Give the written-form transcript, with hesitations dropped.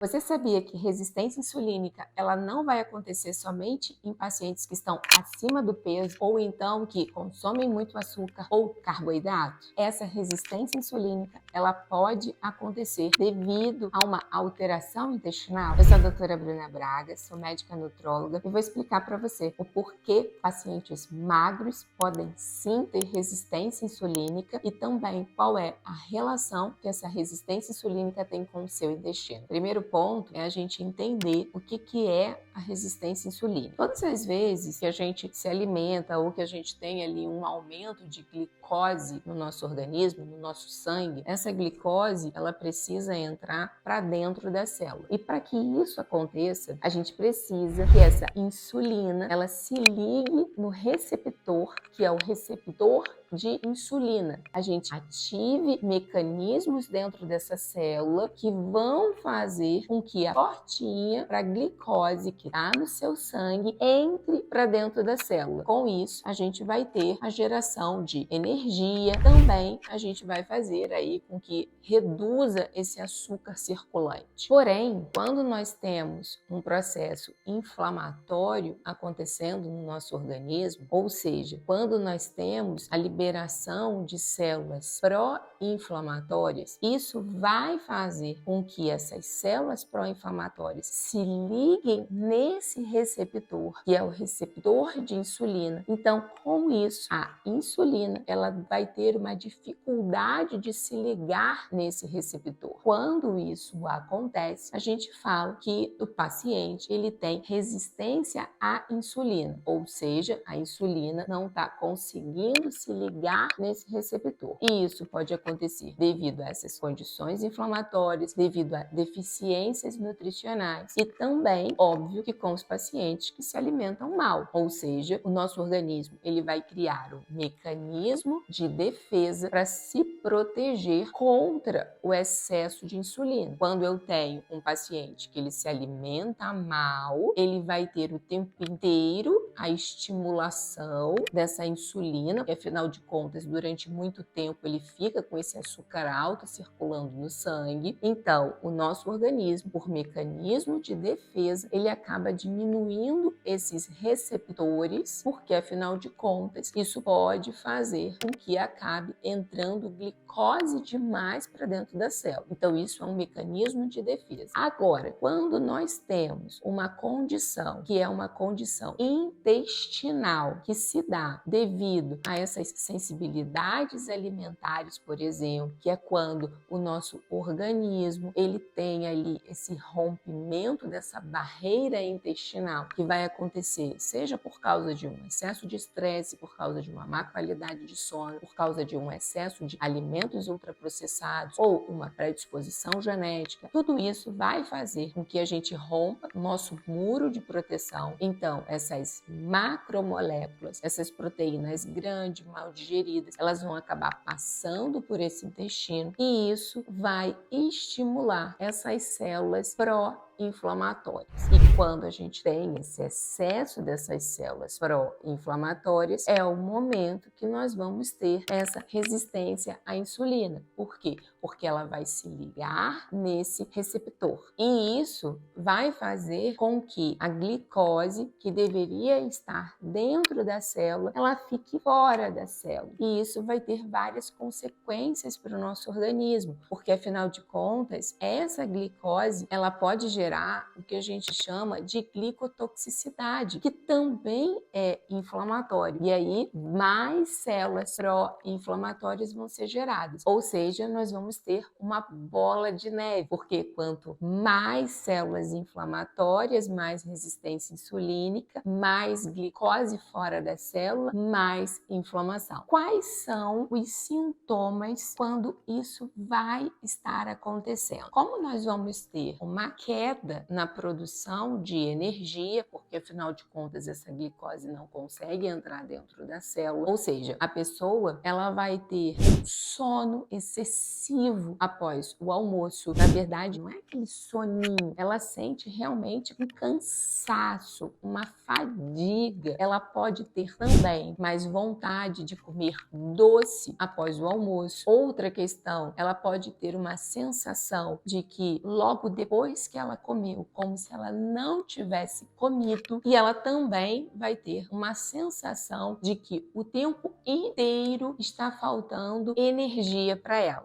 Você sabia que resistência insulínica ela não vai acontecer somente em pacientes que estão acima do peso ou então que consomem muito açúcar ou carboidrato? Essa resistência insulínica ela pode acontecer devido a uma alteração intestinal. Eu sou a doutora Bruna Braga, sou médica nutróloga e vou explicar para você o porquê pacientes magros podem sim ter resistência insulínica e também qual é a relação que essa resistência insulínica tem com o seu intestino. Primeiro ponto é a gente entender o que é a resistência insulínica. Todas as vezes que a gente se alimenta ou que a gente tem ali um aumento de glicose no nosso organismo, no nosso sangue, essa glicose ela precisa entrar para dentro da célula. E para que isso aconteça, a gente precisa que essa insulina ela se ligue no receptor, que é o receptor de insulina. A gente ative mecanismos dentro dessa célula que vão fazer com que a portinha para a glicose que está no seu sangue entre para dentro da célula. Com isso, a gente vai ter a geração de energia. Também a gente vai fazer aí com que reduza esse açúcar circulante. Porém, quando nós temos um processo inflamatório acontecendo no nosso organismo, ou seja, quando nós temos a liberação de células pró-inflamatórias, isso vai fazer com que essas células pró-inflamatórias se liguem nesse receptor, que é o receptor de insulina. Então, com isso, a insulina ela vai ter uma dificuldade de se ligar nesse receptor. Quando isso acontece, a gente fala que o paciente ele tem resistência à insulina, ou seja, a insulina não está conseguindo se ligar nesse receptor. E isso pode acontecer devido a essas condições inflamatórias, devido a deficiências nutricionais e também, óbvio, que com os pacientes que se alimentam mal, ou seja, o nosso organismo ele vai criar um mecanismo de defesa para se proteger contra o excesso de insulina. Quando eu tenho um paciente que ele se alimenta mal, ele vai ter o tempo inteiro a estimulação dessa insulina, que afinal de contas, durante muito tempo ele fica com esse açúcar alto circulando no sangue. Então, o nosso organismo, por mecanismo de defesa, ele acaba diminuindo esses receptores, porque afinal de contas, isso pode fazer com que acabe entrando glicose demais para dentro da célula. Então, isso é um mecanismo de defesa. Agora, quando nós temos uma condição que é uma condição intestinal que se dá devido a essas sensibilidades alimentares, por exemplo, que é quando o nosso organismo ele tem ali esse rompimento dessa barreira intestinal que vai acontecer, seja por causa de um excesso de estresse, por causa de uma má qualidade de sono, por causa de um excesso de alimentos ultraprocessados ou uma predisposição genética, tudo isso vai fazer com que a gente rompa nosso muro de proteção. Então, essas macromoléculas, essas proteínas grandes, mal digeridas, elas vão acabar passando por esse intestino e isso vai estimular essas células pró-inflamatórias. E quando a gente tem esse excesso dessas células pró-inflamatórias, é o momento que nós vamos ter essa resistência à insulina. Por quê? Porque ela vai se ligar nesse receptor. E isso vai fazer com que a glicose, que deveria estar dentro da célula, ela fique fora da célula. E isso vai ter várias consequências para o nosso organismo, porque afinal de contas, essa glicose, ela pode gerar o que a gente chama de glicotoxicidade, que também é inflamatório. E aí, mais células pró-inflamatórias vão ser geradas. Ou seja, nós vamos ter uma bola de neve, porque quanto mais células inflamatórias, mais resistência insulínica, mais glicose fora da célula, mais inflamação. Quais são os sintomas quando isso vai estar acontecendo? Como nós vamos ter uma queda na produção retenção de energia, porque afinal de contas essa glicose não consegue entrar dentro da célula. Ou seja, a pessoa ela vai ter um sono excessivo após o almoço. Na verdade, não é aquele soninho, ela sente realmente um cansaço, uma fadiga. Ela pode ter também mais vontade de comer doce após o almoço. Outra questão, ela pode ter uma sensação de que logo depois que ela comeu, como se ela não tivesse comido, e ela também vai ter uma sensação de que o tempo inteiro está faltando energia para ela.